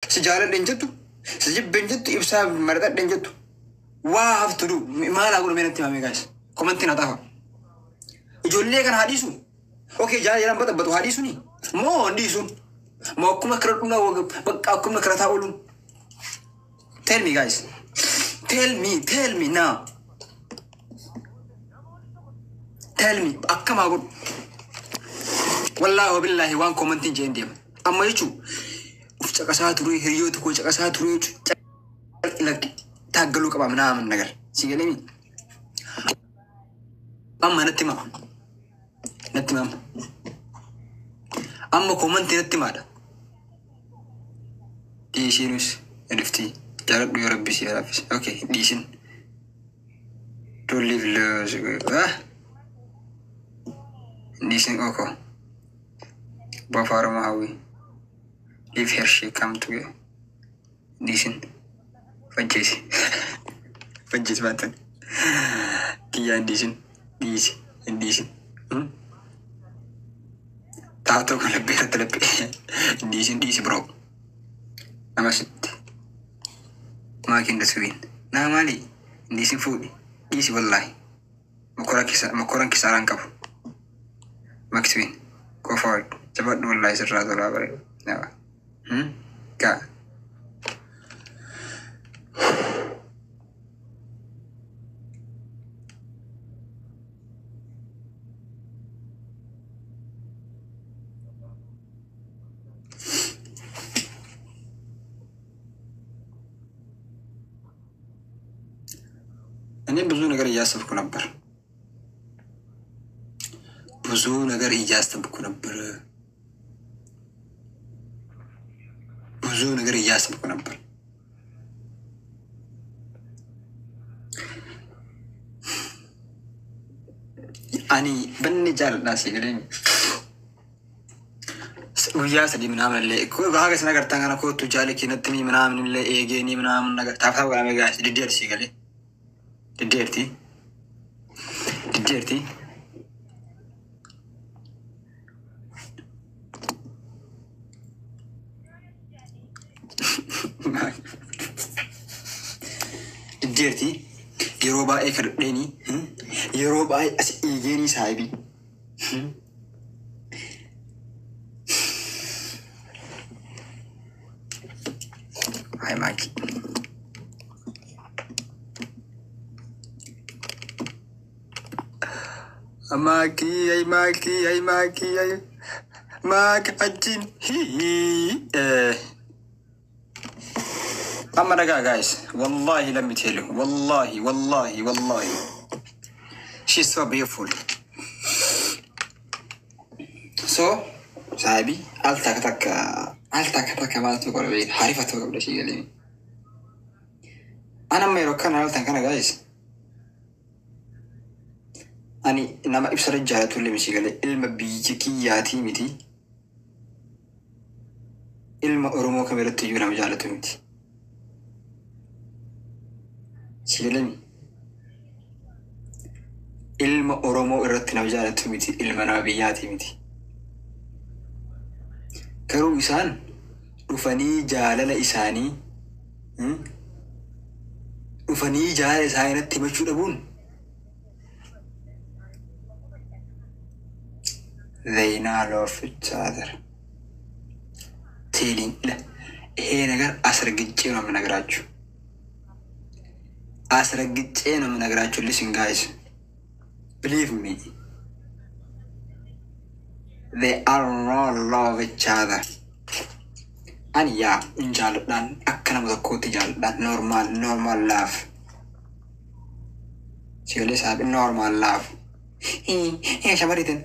سجارة دنجتو سجيب بنجتو إبسا مرتة دنجتو واف تدو ما لا أقول من أنت ما guys كومنتين هذا يجولي كان حديثو أوكي جال يلام بتو حديثوني مو حديثون ما أكون كرتنا أكون كرتا أقولون tell me guys tell me now tell me أكما أقول والله وبالله وان كومنتين جنديم أما يشو وفجأة روي هريو تكون فجأة روي لك تاجلوك أبا منام النجار سيجلني أما نتمام أما كومنتين نتمام ديشينوس عرفتي جرب يا ربي سيرافيس أوكي ديشين to live low ديشين أوكو بافارو ماوي live here she come to ديشين فجيس باتن كيا ديشين تاتو كل بيرة تلبي ديشين برو أما ست ما كنت سوين نامالي ديشين فودي ديشي والله مكوران كساران كفو مكسوين go forward cepat والله سرات ولا بري نعم كا أنا ብዙ ነገር እያሰብኩ ነበር أني بنجال الناس يقولين ويا سدي منام اللي كل بحاجة سنقدر تانغنا كود تجالي كي نتمي منام اللي إيجيني منام نقدر تعرف ولا ما جالس دير شيء قالي ديرتي ديرتي يروبا إيه كردني يروبا أس إيجيني سايبي هاي ماكي ماكي ماك أجين أما رجع guys والله لم يتهلو والله she's so beautiful so صاحبي ألتك ما تقول بيه حريفة قبل شيء قالين أنا ما يروكان ألتك أنا guys أني إنما إبصر الجهات اللي مشي قال علم بيجكياتي متي علم أرومو كميرة تجونا مجالته متي شيلني علم أرومو إرتنا مجالته متي علم نبياتي متي كرو إسان رفني جالل إساني رفني جالل إساني نتمشوا لبون they now love each other telling لا هي نجار أسرقتشينا من نجاراتشو listen guys believe me they are not love each other and yeah in jalan akan melakukan jalan normal love sih sahabat normal love siapa itu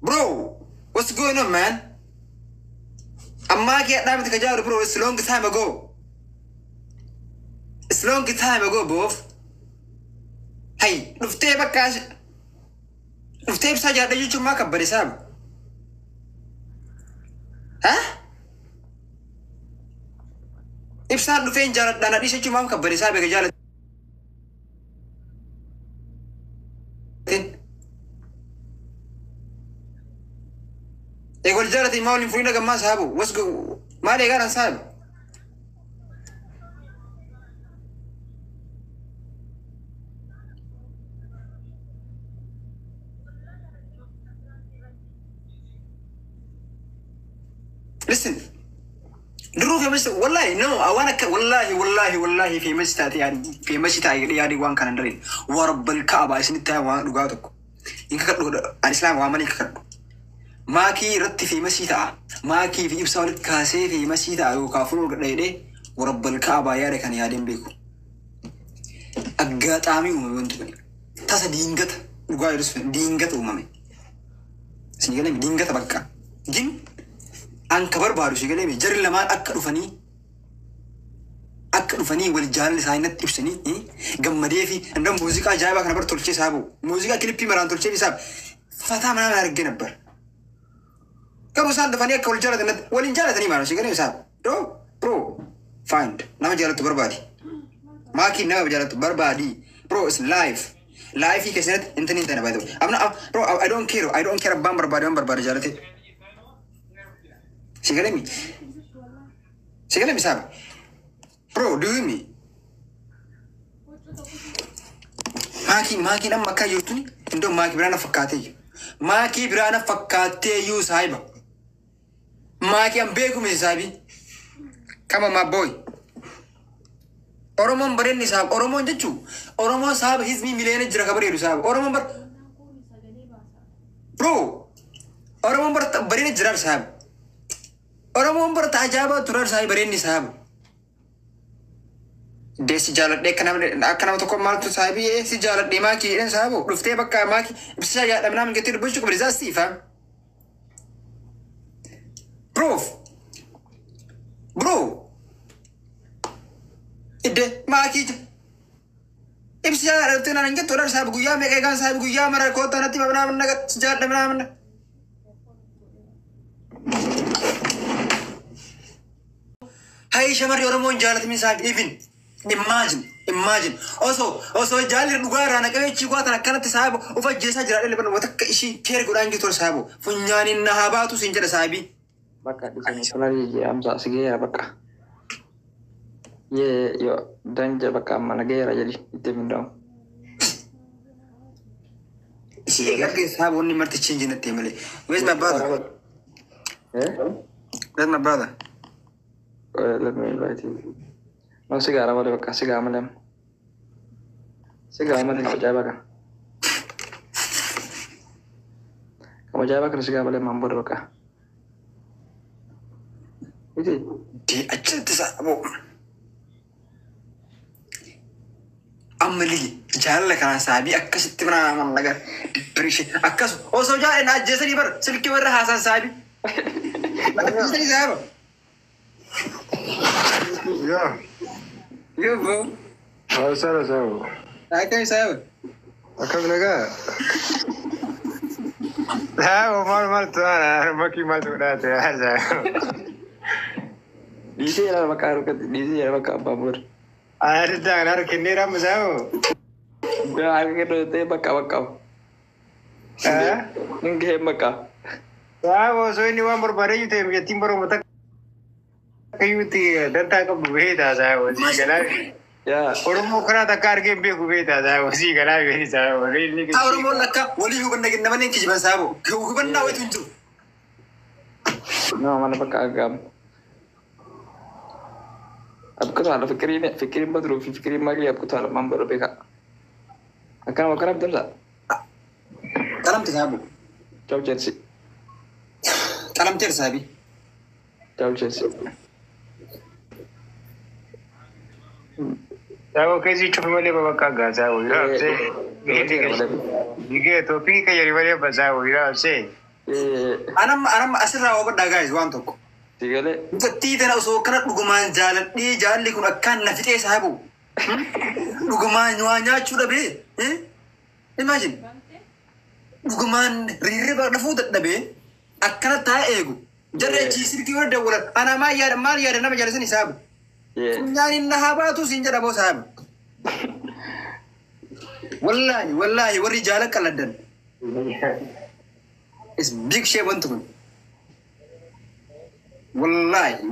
bro what's going on man أما كي أنا بتكجاور bro it's long time ago بوف هاي نفتي بكاش نفتي بساجة ده يجوا ما كبر سام ها إبسار نفين جالت دانا دي سيجوا ما كبر سام بكجالت يقول جالت إمام فينا كم ما سابو واسقو ما لقى أنا ساب listen درو famous والله no I wanna والله famous تاتي يعني famous تاعي يعني وان كان درين ورب الكعبة اسمه تاعي وان لقاتك إنك كده الإسلام وعملي كده ماكي رت famous تاع ماكي في إبصار كاسة famous تاع وكافرو كده ورب الكعبة يا ركان يا دين بيكو أجت عمي ومبنتوني تاسا دينجت لقاه يرسف دينجت ومامي سنجلي دينجت بكا جن أن كبر بارو سنجلي جر لما أكلوا فني والجال ساينت تبصني جمدي في عندهم موسيقى جايبة كنا برتولشي سابو موسيقى كليبي مران تولشي بساب فتا منا مرجع نبر كم سان دفني أكل جالة نت والإنجالة تاني مارو سنجلي ساب برو find nama jalan tu berbadi makin nama jalan tu berbadi bro is live he kesenat internet na by the way bro I don't care bam berbadi jalan tu sigale mi sab bro do me makin am makay yutuni indo makin birana fakate yu saiba makin am begu mi sabi kama my boy Oromon beren ni sahab Oromon jechu Oromon sahab hizmi milene jira kabar yeru sahab Oromon ber bro Oromon ber beren jirar sahab Oromon ber tajaba turar sahab beren ni sahab desi jalat de kana to ko mal to sahab ye si jalat de ma ki en sahab lufte bakka ma ki bisa ya da nam getir bushu ko rizasti fa bro ide maki ibsa artena nange torar sahab guya me kegan sahab guya mara ko tanati babna naga sejat damna hay shamar yoromon jalat min sahab even imagine also jalir dugara na kawe chi kwata na kanati sahab ufa jesa jira le ban wata ishi ker gudan gitor sahab funyani na habatu sinjada sahabi baka di sini solari je amsa sige ya baka ye yo danja baka mana gera jadi itu mindong sige ke sahab onni marti change na temele where's my brother where's my brother let me invite you no sigara wale baka sigara malam jaya baka kamu jaya baka sigara malam mambur baka itu di acil tisabo amali jalan kan sabi akkas tibna man laga depression akkas so ja na jesani bar silki bar hasan sabi jesani sahab yo bro sara sahab akai sahab akam laga mal tu maki mal tu dah tu sahab Disi ya baka rukat disi ya baka babur. Ada nak kini ram sahab. Dah agak tu te baka. Nge baka. Sahab so ini wam berbari itu ya timbar mata kayu ti danta ka bubeda sahab si gala. Ya. Orang mau kena takar game be bubeda sahab si gala be sahab. Orang mau nakka wali huban nagin naman yung kijiban sahab. Huban na wait unju. No mana baka agam. आपको तो हाल फिक्री मत रो फिक्री मारी आपको तो हाल मामबर बेका अकन बेदम सा kalam tisabu Ciao Chelsea kalam sabi Ciao Chelsea sahab kaisi chup male baba ka ga sahab ira se dige topi ka yari bare ba sahab ira se anam asirra wa bada guys one talk Tigale. Fatti tana so kana duguman jalli kun akkan na fite sahabu. Duguman nyanya chuda be. Imagine. Duguman rire ba na fuda da be. Akkana ta ego. Jarre chi sirki wa da wala ana ma ya na ma jara sani sahabu. Nyani na habatu sinja da bo sahabu. Wallahi wari jala kaladan. It's big shame on to me. Wallahi.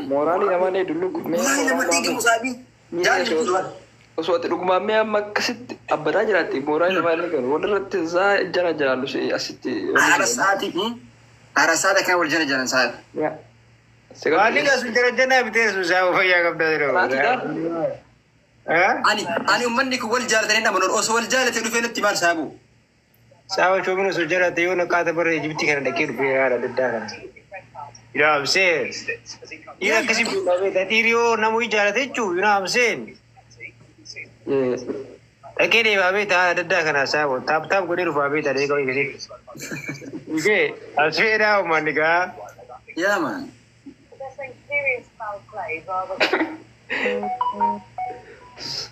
Morali namanya dulu. Wallahi nama tiga musabi. Jangan dulu. Suatu rumah amma kasit abada jarati morali namanya kan. Wadat za jalan lu si asiti. Arasati kan wal jalan saat. Ya. Wani ka sun jira bitee sun saa fayyaa qabda jira. Ani ummanni kun wal jaalatanii dhamanuun osoo wal jaalatee dhufee nutti maal saabu. Sawa coomina sun jira ta'ee yoo naqaata barree jibbitti kana dhaqee dhufee haala daddaa kana. You know what I'm saying? Ina akkasii buufamee dhadhiiriyoo namuu jaalate jechuun you know what I'm saying? Dhaqee deemamee ta'a daddaa kana saabu taap godhee dhufamee ta'a deegaa eegalee. Ugee asfeedhaa uummanni gaa. Yeah man.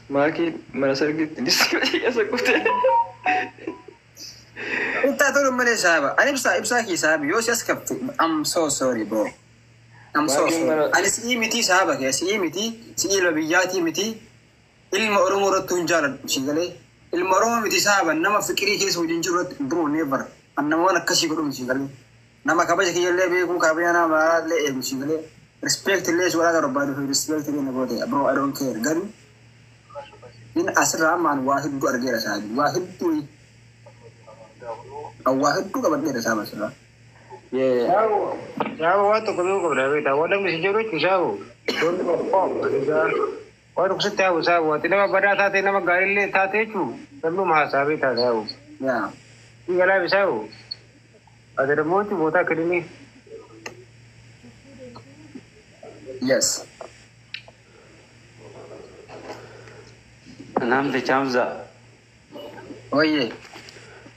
Maaki mana sargitti isa kutee. Inta tolu malee saaba. Ani ibsaa kii saabi yoo si as kabte I'm so sorry bro. I'm so sorry. Ani si'ii miti saaba kee si'ii miti si'ii ilma biyyaatii miti ilma Oromoo irratti hin jaaladhu si galee ilma Oromoo miti saaba nama fikirii keessa wajjin jiru irratti bro never nama waan akkasii godhu si galee nama kabaja kiyyallee beekuu kabaja nama illee eegu si galee respect illee si walaa barbaadu respect illee na goote bro I don't care garuu in asirraa maan waa hedduu argeera saabi waa hedduu واحد تو قبل ميرا سامع سلا. Sabu waktu kami kau dah berita, wadah mesti jauh tu sabu. Don't go pop. Waduh kita tahu sabu, tidak apa pada saat ini nama gari le saat itu, perlu mahasabi tak sabu. Ya. Ini kalau bisa sabu. Ada mau tu bota kiri ni. Yes. Nam de Chamza. Oh ye.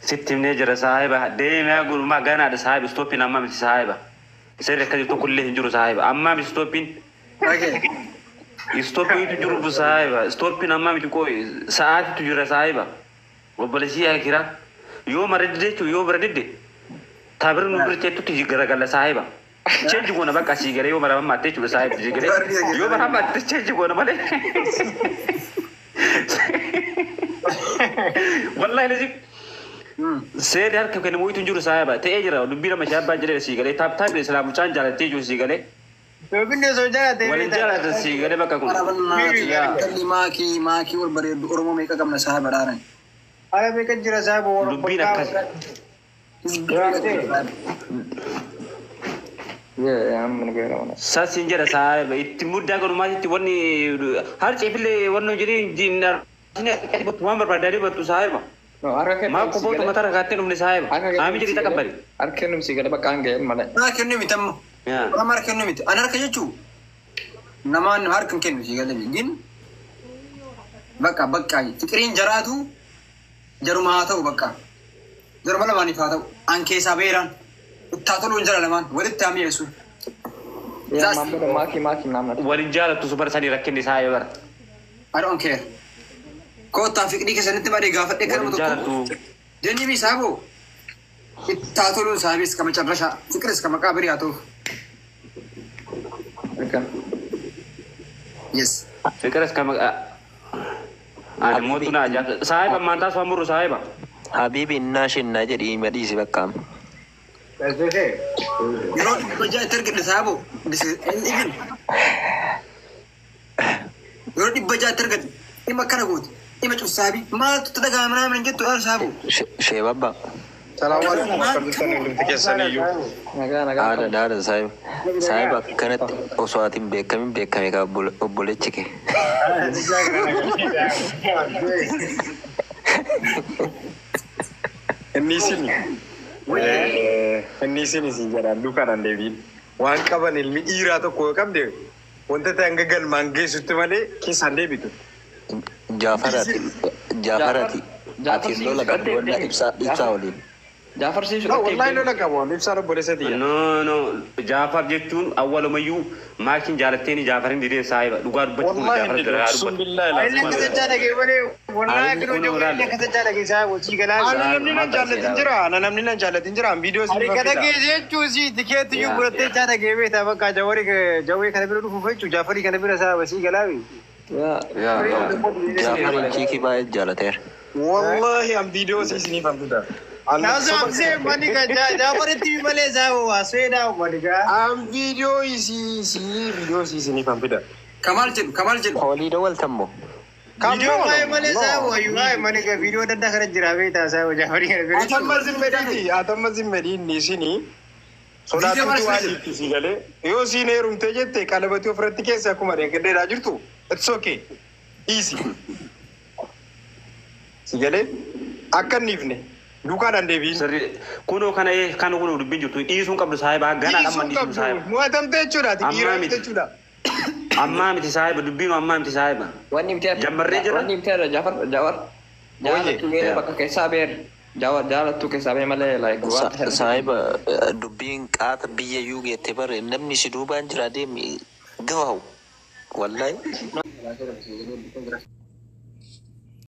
ستي منيجر صاحبة دايما يقول ما جانا على صاحب ستوبين أمام مش صاحبة سير كذي تو كله يجرو صاحبة أمام ستوبين ستوبين تجرو بصاحبة ستوبين أمام تقول ساعات تجرو صاحبة وبلشيا كذا يوم رديت يوم رديت تابر نقول تيجي تيجي كذا كذا صاحبة تيجي جونا بقى سيجري يوم مرة ما تيجي صاحب تيجي يوم مرة ما تيجي جونا ماله والله لازم Saya dah kena mau itu juru saya, bah. Teh aja lah. Lebih ramai siapa jadi sigale. Tap Islam macam jalan teh juru sigale. Tapi ni soalnya teh. Walau jalan teh sigale bakal kau. Kali maki ur beri orang mereka kamna saya berada. Ada mereka juru saya bawa. Lebih nak kas. Ya, yang mana kira mana. Saya sinjara saya, bah. Itu mudah kalau masih itu warni. Har cepile warna jadi jinar. Ini buat tuan berbeda buat tu saya, bah. Ma ko boto matara gatte numne sahib ami jeri takabari arkenum sigale bakange mane na kennu mitam ya amar kennu mit anar kajechu naman har kan kennu sigale gin baka fikrin jaratu jaruma taw baka jaruma lamani fatau anke saberan uttatulu jaralaman walit tami yesu ya mambo maki namna warijala tu super sadi rakken di sahib bar I don't care Kota fikri kesan itu pada gafat dekat untuk jadi bisa bu kita tolong sahabat kami cakap fikir kami kabari atau yes fikir kami ada mau tu nak aja sahabat mantas pamuru sahabat Habibi nashin najer imadi si bakam. Betul. Yoro baca terkait sahabat even yoro dibaca terkait ini makan aku Ima cusabi, mal tu tak gambar mana menjadi tuan sabu. Shebaba. Assalamualaikum warahmatullahi wabarakatuh. Ada saya bakkan oswatin bekam ka boleh cek. Ini sini sejarah duka dan David. Wan kapan ilmi ira tu kau kam deh. Untuk tanggagan mangge suatu mana kisah David tu. Jafarati. Ati lola kabona ibsa olin. Jafar sih sudah. Wallahi lola kabona ibsa boleh sedih. No. Jafar jetun awal mayu makin jalateni Jafarin diri saya. Lugar betul Jafar terharu. Alhamdulillah. Ini kita cakap lagi wallahi kita juga kita cakap lagi saya uji galas. Anam ni nak jalan tinjera. Video sini. Hari kata kita cuci tiket tu buat cakap lagi. Tapi kalau jawab kan beru fufai cu Jafari kan beru saya uji galawi. Ya. Jafar ciki baik jalater. Wallahi am video sini pampuda. Nazam se manika Jafar TV male jauh asweda manika. Am video sini pampuda. Kamal cip. Holi dawal tammo. Video male jauh ayuh manika video dah kerja jerawe tak saya Jafari kan beru. Atam mazim medini ni sini. Sodaatuutu waan itti galee yoo siin heerumtee jette qalabatii ofirratti keessa akkuma deeggardeedhaa jirtu it's okay easy si galee akka hin dhiifne duukaadhaan deebiin. Kunoo kana kunoo dubbiin jirtu dhiisuun qabdu saahiba ganaa dhamma dhiisuun saahiba. Mo'atamtee jechuudha dhiiraa jechuudha. Ammaa miti saahiba dubbiin ammaa miti saahiba. Wanni miti jammarree jira. Wanni miti Jafar jaalattu gahee bakka keessaa beer. Jaalattu keessaa bee malee saahiba dubbiin qaata biyya yuu geette bare namni si duubaan jira deemi gawaa'u wallahi.